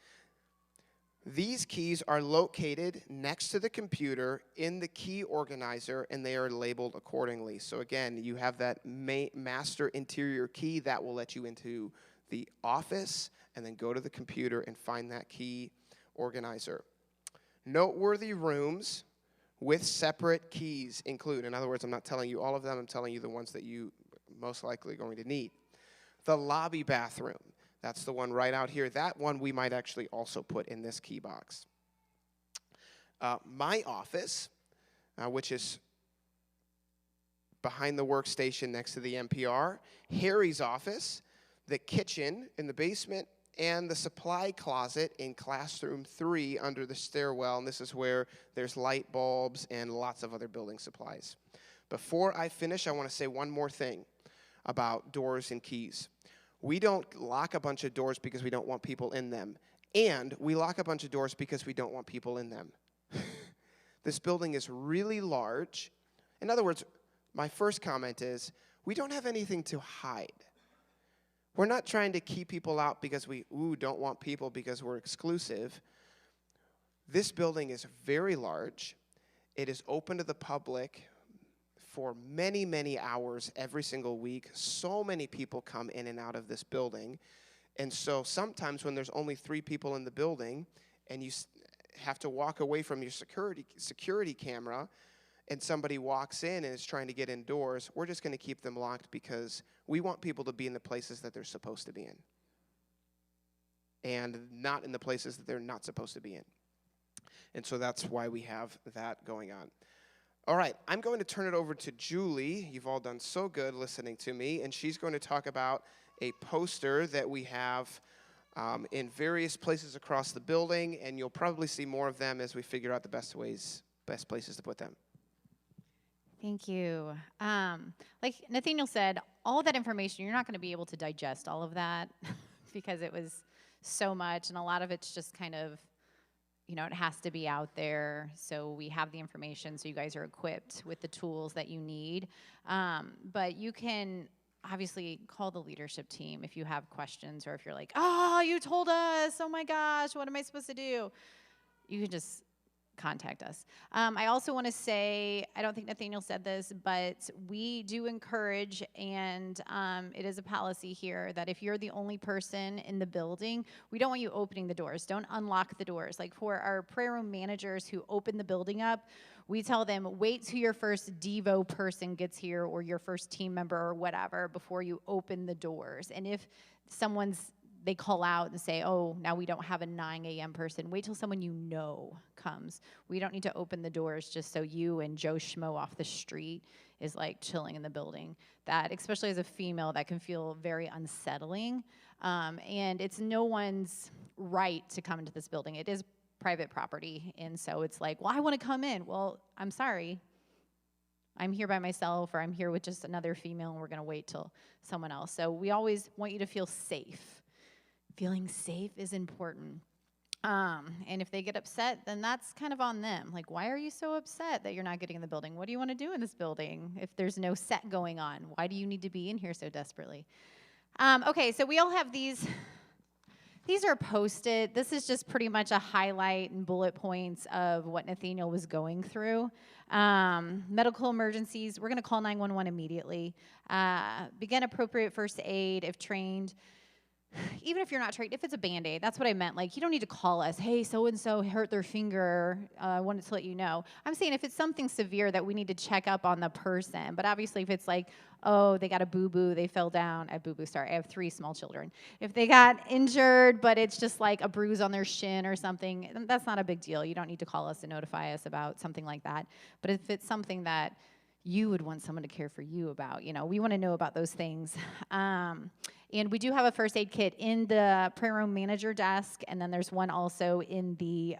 These keys are located next to the computer in the key organizer, and they are labeled accordingly. So again, you have that master interior key that will let you into the office, and then go to the computer and find that key organizer. Noteworthy rooms with separate keys include, in other words, I'm not telling you all of them, I'm telling you the ones that you most likely are going to need. The lobby bathroom. That's the one right out here. That one we might actually also put in this key box. My office, which is behind the workstation next to the NPR. Harry's office, the kitchen in the basement, and the supply closet in classroom 3 under the stairwell. And this is where there's light bulbs and lots of other building supplies. Before I finish, I want to say one more thing about doors and keys. We don't lock a bunch of doors because we don't want people in them. And we lock a bunch of doors because we don't want people in them. This building is really large. In other words, my first comment is, we don't have anything to hide. We're not trying to keep people out because we don't want people because we're exclusive. This building is very large. It is open to the public for many, many hours every single week. So many people come in and out of this building. And so sometimes when there's only 3 people in the building and you have to walk away from your security camera and somebody walks in and is trying to get indoors, we're just going to keep them locked because we want people to be in the places that they're supposed to be in and not in the places that they're not supposed to be in. And so that's why we have that going on. All right, I'm going to turn it over to Julie. You've all done so good listening to me, and she's going to talk about a poster that we have in various places across the building, and you'll probably see more of them as we figure out the best places to put them. Thank you. Like Nathaniel said, all of that information, you're not going to be able to digest all of that because it was so much, and a lot of it's just kind of, it has to be out there, so we have the information so you guys are equipped with the tools that you need. But you can obviously call the leadership team if you have questions or if you're like, oh, you told us, oh my gosh, what am I supposed to do? You can just contact us. I also want to say, I don't think Nathaniel said this, but we do encourage, and it is a policy here, that if you're the only person in the building, we don't want you opening the doors. Don't unlock the doors. Like for our prayer room managers who open the building up, we tell them, wait till your first Devo person gets here or your first team member or whatever before you open the doors. And if they call out and say, oh, now we don't have a 9 a.m. person. Wait till someone you know comes. We don't need to open the doors just so you and Joe Schmo off the street is like chilling in the building. That, especially as a female, that can feel very unsettling. And it's no one's right to come into this building. It is private property. And so it's like, well, I want to come in. Well, I'm sorry. I'm here by myself, or I'm here with just another female, and we're going to wait till someone else. So we always want you to feel safe. Feeling safe is important. And if they get upset, then that's kind of on them. Like, why are you so upset that you're not getting in the building? What do you want to do in this building if there's no set going on? Why do you need to be in here so desperately? Okay, so we all have these. These are posted. This is just pretty much a highlight and bullet points of what Nathaniel was going through. Medical emergencies, we're going to call 911 immediately. Begin appropriate first aid if trained. Even if you're not trained, if it's a Band-Aid, that's what I meant. Like, you don't need to call us, hey, so-and-so hurt their finger, I wanted to let you know. I'm saying if it's something severe that we need to check up on the person, but obviously if it's like, oh, they got a boo-boo, they fell down, I have 3 small children. If they got injured, but it's just like a bruise on their shin or something, that's not a big deal. You don't need to call us and notify us about something like that. But if it's something that you would want someone to care for you about. We want to know about those things. And we do have a first aid kit in the prayer room manager desk, and then there's one also in the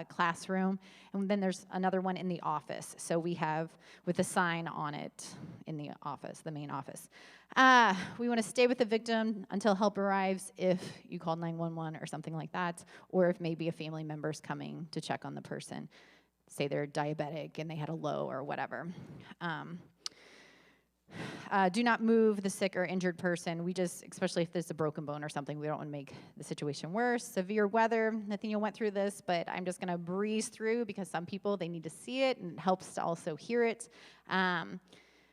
classroom, and then there's another one in the office. So we have with a sign on it in the office, the main office. We want to stay with the victim until help arrives if you called 911 or something like that, or if maybe a family member's coming to check on the person. Say they're diabetic and they had a low or whatever. Do not move the sick or injured person. Especially if there's a broken bone or something, we don't want to make the situation worse. Severe weather, Nathaniel went through this, but I'm just going to breeze through because some people, they need to see it and it helps to also hear it.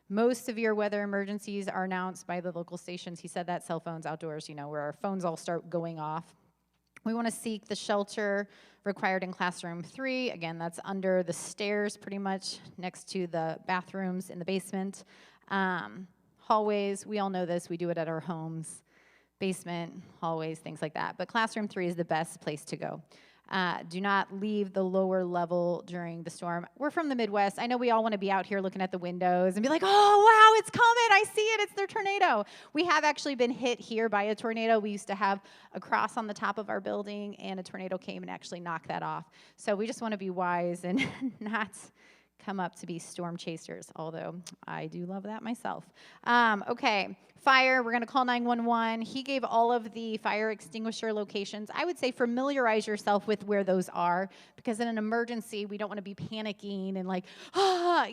Most severe weather emergencies are announced by the local stations. He said that cell phones outdoors, where our phones all start going off. We want to seek the shelter required in classroom 3. Again, that's under the stairs pretty much next to the bathrooms in the basement. Hallways, we all know this. We do it at our homes. Basement, hallways, things like that. But classroom 3 is the best place to go. Do not leave the lower level during the storm. We're from the Midwest. I know we all want to be out here looking at the windows and be like, oh, wow, it's coming. I see it. It's their tornado. We have actually been hit here by a tornado. We used to have a cross on the top of our building, and a tornado came and actually knocked that off. So we just want to be wise and not come up to be storm chasers, although I do love that myself. Okay, fire, we're going to call 911. He gave all of the fire extinguisher locations. I would say familiarize yourself with where those are, because in an emergency, we don't want to be panicking and like, but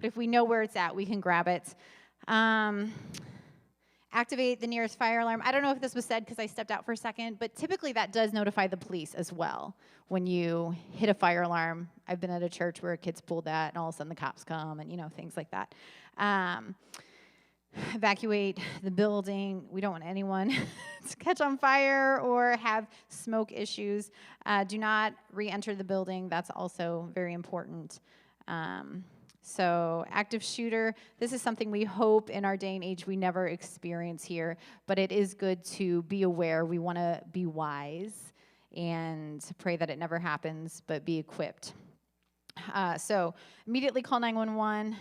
if we know where it's at, we can grab it. Activate the nearest fire alarm. I don't know if this was said because I stepped out for a second, but typically that does notify the police as well when you hit a fire alarm. I've been at a church where kids pulled that, and all of a sudden the cops come, and things like that. Evacuate the building. We don't want anyone to catch on fire or have smoke issues. Do not re-enter the building. That's also very important. So active shooter, this is something we hope in our day and age we never experience here, but it is good to be aware. We want to be wise and pray that it never happens, but be equipped. So immediately call 911,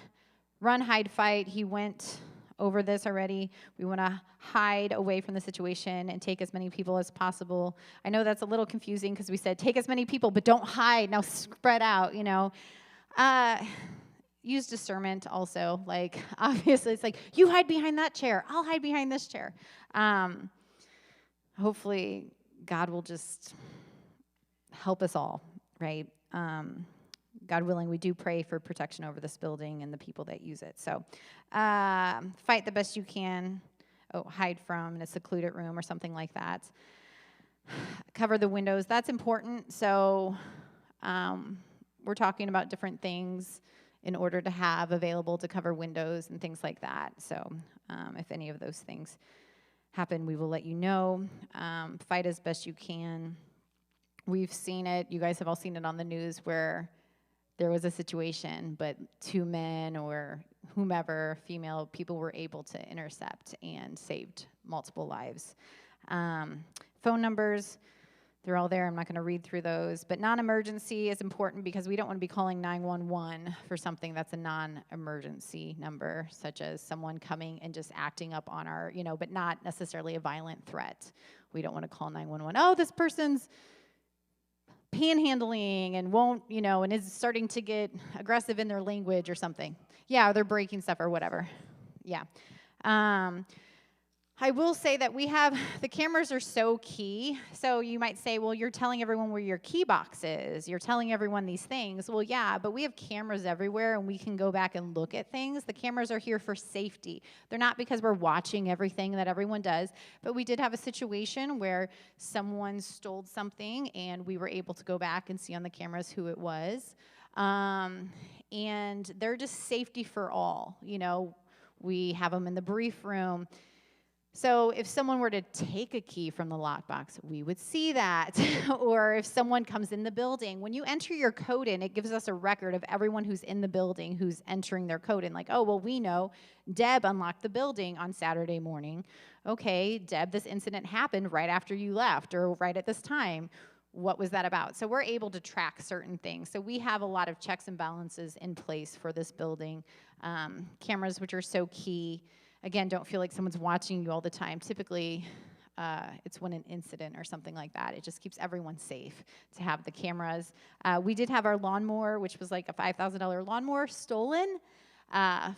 run, hide, fight. He went over this already. We want to hide away from the situation and take as many people as possible. I know that's a little confusing because we said take as many people, but don't hide. Now spread out, Use discernment also. Like, obviously, it's like, you hide behind that chair. I'll hide behind this chair. Hopefully, God will just help us all, right? God willing, we do pray for protection over this building and the people that use it. So, fight the best you can. Hide from in a secluded room or something like that. Cover the windows. That's important. So, we're talking about different things in order to have available to cover windows and things like that. So if any of those things happen, we will let you know. Fight as best you can. We've seen it. You guys have all seen it on the news where there was a situation, but 2 men or whomever, female people, were able to intercept and saved multiple lives. Phone numbers. They're all there. I'm not going to read through those. But non-emergency is important because we don't want to be calling 911 for something that's a non-emergency number, such as someone coming and just acting up on our, but not necessarily a violent threat. We don't want to call 911. Oh, this person's panhandling and won't, and is starting to get aggressive in their language or something. Yeah, they're breaking stuff or whatever. Yeah. I will say that the cameras are so key. So you might say, well, you're telling everyone where your key box is. You're telling everyone these things. Well, yeah, but we have cameras everywhere, and we can go back and look at things. The cameras are here for safety. They're not because we're watching everything that everyone does, but we did have a situation where someone stole something, and we were able to go back and see on the cameras who it was. And they're just safety for all. We have them in the brief room. So if someone were to take a key from the lockbox, we would see that. Or if someone comes in the building, when you enter your code in, it gives us a record of everyone who's in the building who's entering their code in. Like, oh, well, we know Deb unlocked the building on Saturday morning. Okay, Deb, this incident happened right after you left or right at this time. What was that about? So we're able to track certain things. So we have a lot of checks and balances in place for this building Cameras, which are so key. Again, don't feel like someone's watching you all the time. Typically, it's when an incident or something like that. It just keeps everyone safe to have the cameras. We did have our lawnmower, which was like a $5,000 lawnmower, stolen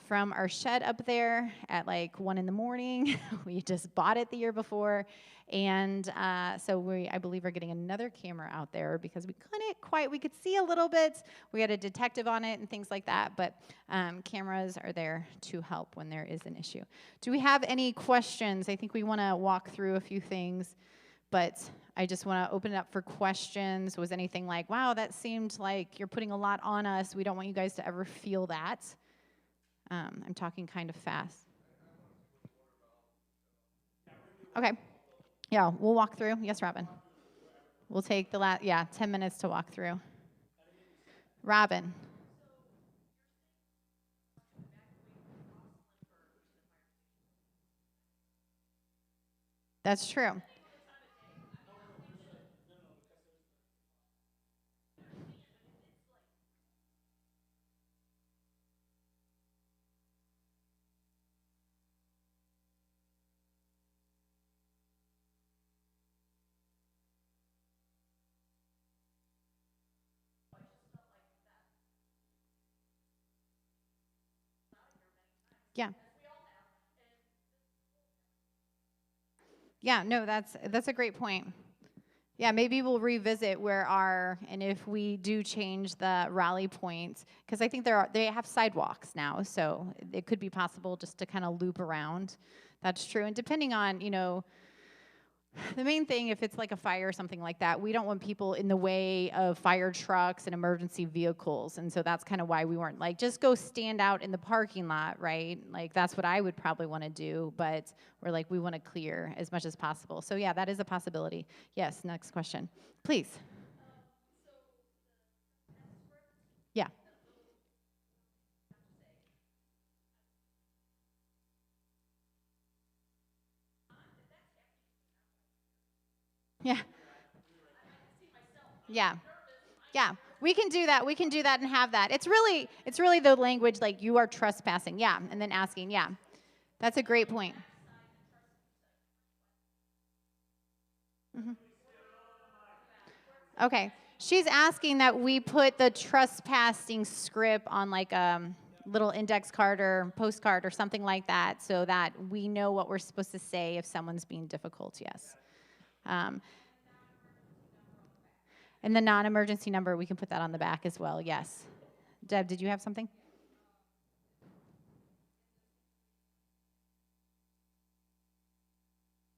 from our shed up there at like 1 in the morning. We just bought it the year before. And so I believe, are getting another camera out there because we couldn't quite, we could see a little bit. We had a detective on it and things like that. But cameras are there to help when there is an issue. Do we have any questions? I think we want to walk through a few things. But I just want to open it up for questions. Was anything like, wow, that seemed like you're putting a lot on us. We don't want you guys to ever feel that. I'm talking kind of fast. Okay. Yeah, we'll walk through. Yes, Robin. We'll take the 10 minutes to walk through. Robin. That's true. Yeah. Yeah, no, that's a great point. Yeah, maybe we'll revisit and if we do change the rally points, because I think they have sidewalks now, so it could be possible just to kind of loop around. That's true. And depending on, the main thing, if it's like a fire or something like that, we don't want people in the way of fire trucks and emergency vehicles. And so that's kind of why we weren't like, just go stand out in the parking lot, right? Like, that's what I would probably want to do. But we're like, we want to clear as much as possible. So, yeah, that is a possibility. Yes, next question. Please. Yeah. Yeah. Yeah. Yeah, we can do that. We can do that and have that. It's really the language like you are trespassing. Yeah, and then asking. Yeah, that's a great point. Okay, she's asking that we put the trespassing script on like a little index card or postcard or something like that, so that we know what we're supposed to say if someone's being difficult. Yes. Um, and the non-emergency number, we can put that on the back as well. Yes. Deb, did you have something?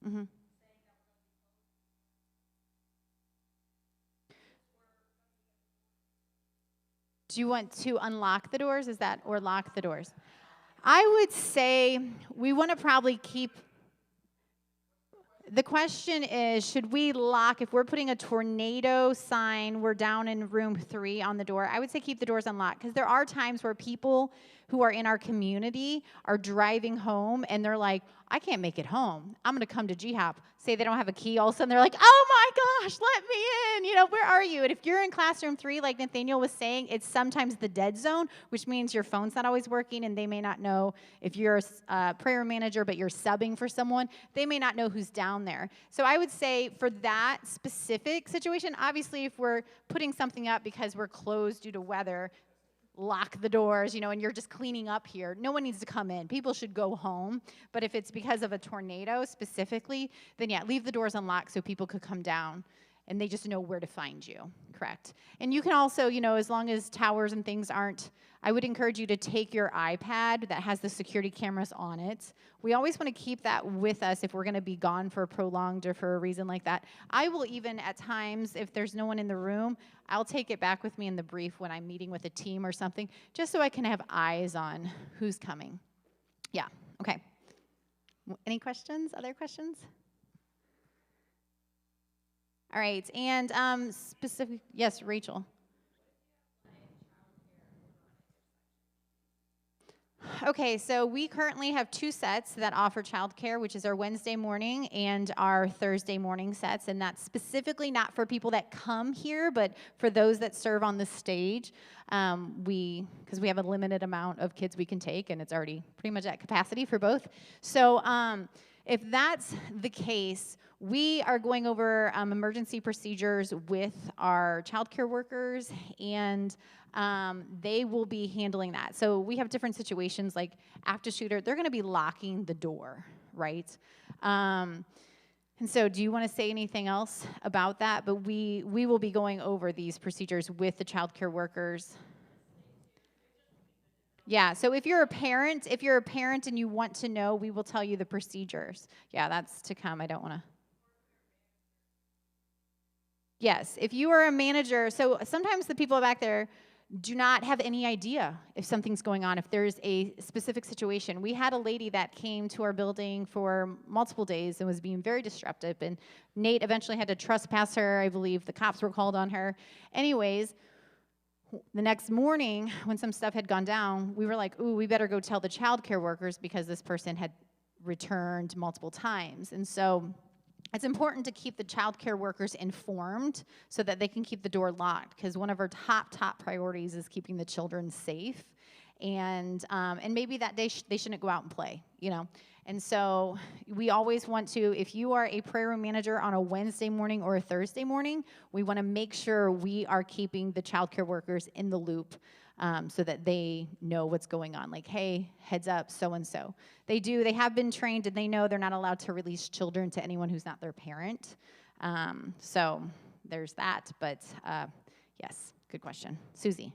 Mm-hmm. Do you want to unlock the doors? Or lock the doors? I would say we want to probably keep. The question is, should we lock, if we're putting a tornado sign, we're down in room 3 on the door, I would say keep the doors unlocked, because there are times where people who are in our community are driving home and they're like, I can't make it home. I'm going to come to GHOP. Say they don't have a key. All of a sudden they're like, oh my gosh, let me in. Where are you? And if you're in classroom 3, like Nathaniel was saying, it's sometimes the dead zone, which means your phone's not always working and they may not know if you're a prayer manager, but you're subbing for someone. They may not know who's down there. So I would say for that specific situation, obviously if we're putting something up because we're closed due to weather, lock the doors, and you're just cleaning up here. No one needs to come in. People should go home. But if it's because of a tornado specifically, then yeah, leave the doors unlocked so people could come down and they just know where to find you, correct? And you can also, as long as towers and things aren't, I would encourage you to take your iPad that has the security cameras on it. We always want to keep that with us if we're going to be gone for prolonged or for a reason like that. I will even at times, if there's no one in the room, I'll take it back with me in the brief when I'm meeting with a team or something, just so I can have eyes on who's coming. Yeah, okay. Any questions? Other questions? All right, and specific, yes, Rachel. Okay, so we currently have 2 sets that offer childcare, which is our Wednesday morning and our Thursday morning sets, and that's specifically not for people that come here, but for those that serve on the stage. Because we have a limited amount of kids we can take, and it's already pretty much at capacity for both. So if that's the case, we are going over emergency procedures with our childcare workers, and they will be handling that. So we have different situations, like after shooter, they're going to be locking the door, right? And so do you want to say anything else about that? But we will be going over these procedures with the childcare workers. Yeah, so if you're a parent and you want to know, we will tell you the procedures. Yeah, that's to come. I don't want to. Yes, if you are a manager, so sometimes the people back there do not have any idea if something's going on, if there's a specific situation. We had a lady that came to our building for multiple days and was being very disruptive, and Nate eventually had to trespass her. I believe the cops were called on her. Anyways, the next morning, when some stuff had gone down, we were like, ooh, we better go tell the childcare workers because this person had returned multiple times. And so it's important to keep the childcare workers informed so that they can keep the door locked, because one of our top priorities is keeping the children safe. And maybe that day they shouldn't go out and play, you know. And so we always want to, if you are a prayer room manager on a Wednesday morning or a Thursday morning, we want to make sure we are keeping the childcare workers in the loop so that they know what's going on. Like, hey, heads up, so-and-so. They have been trained, and they know they're not allowed to release children to anyone who's not their parent. So there's that, but yes, good question. Susie.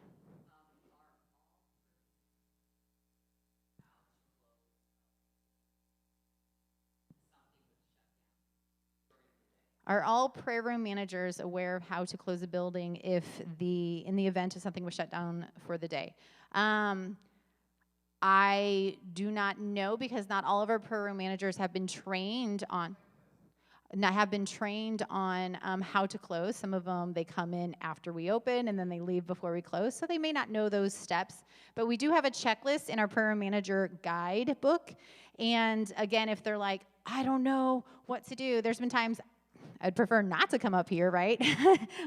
Are all prayer room managers aware of how to close a building in the event of something was shut down for the day? I do not know, because not all of our prayer room managers have been trained on how to close. Some of them, they come in after we open and then they leave before we close, so they may not know those steps. But we do have a checklist in our prayer room manager guide book. And again, if they're like, I don't know what to do, there's been times I'd prefer not to come up here, right?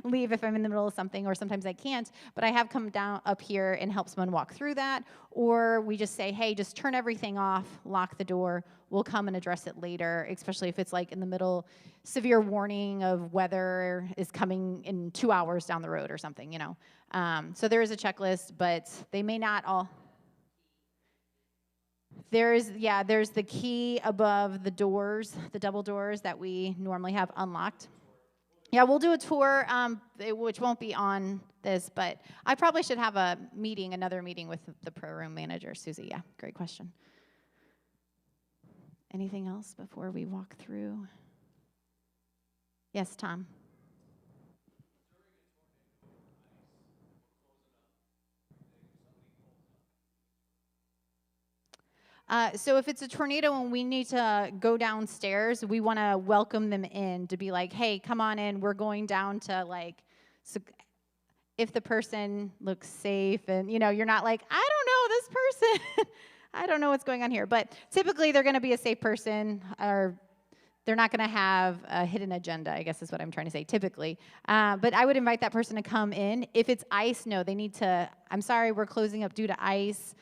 Leave if I'm in the middle of something, or sometimes I can't. But I have come down up here and help someone walk through that. Or we just say, hey, just turn everything off, lock the door. We'll come and address it later, especially if it's like in the middle, severe warning of weather is coming in 2 hours down the road or something, you know. So there is a checklist, but they may not all. There's the key above the doors, the double doors that we normally have unlocked. Yeah, we'll do a tour, which won't be on this, but I probably should have another meeting with the prayer room manager, Susie. Yeah, great question. Anything else before we walk through? Yes, Tom. So if it's a tornado and we need to go downstairs, we want to welcome them in to be like, hey, come on in. We're going down to so if the person looks safe and, you know, you're not like, I don't know this person. I don't know what's going on here. But typically they're going to be a safe person, or they're not going to have a hidden agenda, I guess is what I'm trying to say, typically. But I would invite that person to come in. If it's ice, no, they need to, I'm sorry, we're closing up due to ice.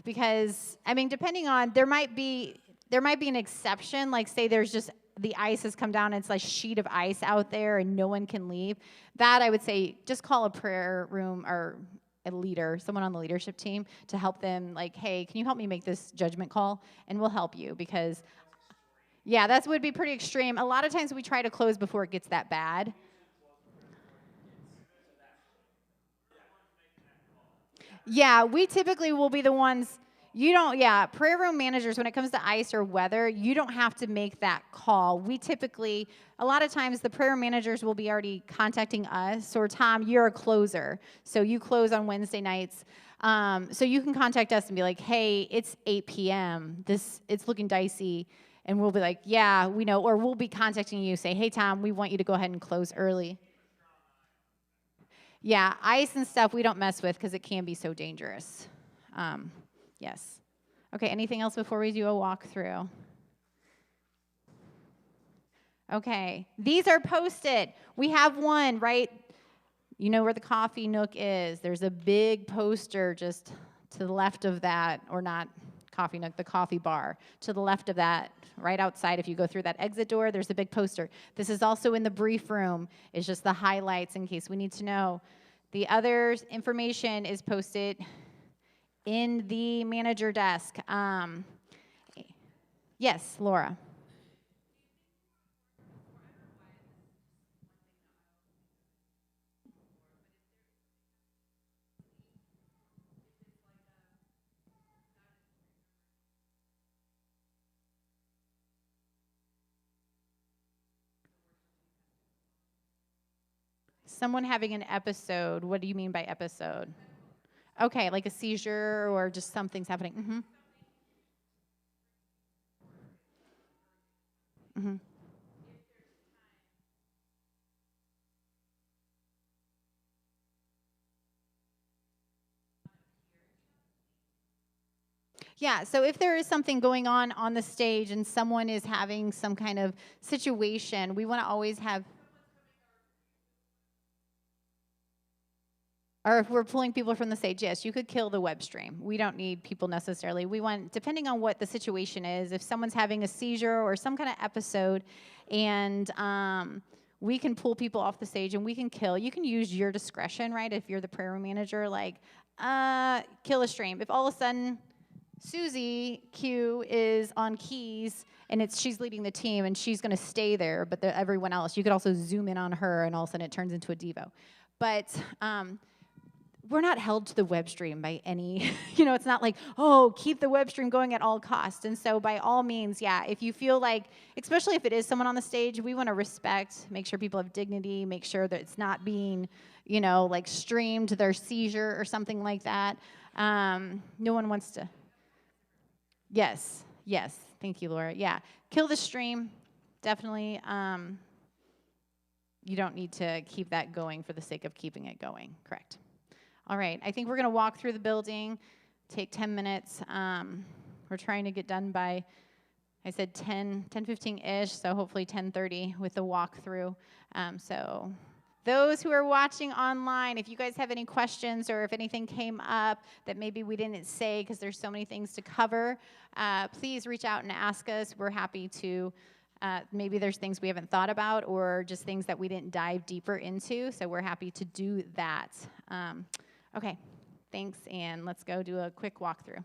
Because I mean, depending on, there might be an exception, like say there's just the ice has come down and it's like a sheet of ice out there and no one can leave. That I would say just call a prayer room or a leader, someone on the leadership team, to help them, like, hey, can you help me make this judgment call? And we'll help you, because yeah, that would be pretty extreme. A lot of times we try to close before it gets that bad. Yeah, we typically will be the ones, prayer room managers, when it comes to ice or weather, you don't have to make that call. We typically, a lot of times the prayer managers will be already contacting us, or Tom, you're a closer, so you close on Wednesday nights. So you can contact us and be like, hey, it's 8 p.m., it's looking dicey, and we'll be like, yeah, we know, or we'll be contacting you, say, hey, Tom, we want you to go ahead and close early. Yeah, ice and stuff we don't mess with because it can be so dangerous. Yes. Okay, anything else before we do a walkthrough? Okay, these are posted. We have one, right? You know where the coffee nook is. There's a big poster just to the left of that, or not coffee nook, the coffee bar. To the left of that, right outside, if you go through that exit door, there's a big poster. This is also in the brief room. It's just the highlights in case we need to know. The other information is posted in the manager desk. Yes, Laura. Someone having an episode. What do you mean by episode? Okay, like a seizure or just something's happening. Yeah, so if there is something going on the stage and someone is having some kind of situation, we want to always have, or if we're pulling people from the stage, yes, you could kill the web stream. We don't need people necessarily. We want, depending on what the situation is, if someone's having a seizure or some kind of episode, and we can pull people off the stage and we can kill. You can use your discretion, right? If you're the prayer room manager, like, kill a stream. If all of a sudden Susie Q is on keys and she's leading the team and she's going to stay there, but everyone else, you could also zoom in on her and all of a sudden it turns into a Devo. But we're not held to the web stream by any, it's not like, oh, keep the web stream going at all costs. And so by all means, yeah, if you feel like, especially if it is someone on the stage, we want to respect, make sure people have dignity, make sure that it's not being, like streamed to their seizure or something like that. No one wants to. Yes. Thank you, Laura. Yeah, kill the stream, definitely. You don't need to keep that going for the sake of keeping it going, correct. All right, I think we're going to walk through the building, take 10 minutes. We're trying to get done by, I said 10:15-ish, so hopefully 10:30 with the walkthrough. So those who are watching online, if you guys have any questions or if anything came up that maybe we didn't say because there's so many things to cover, please reach out and ask us. We're happy to. Maybe there's things we haven't thought about or just things that we didn't dive deeper into, so we're happy to do that. Okay, thanks, and let's go do a quick walkthrough.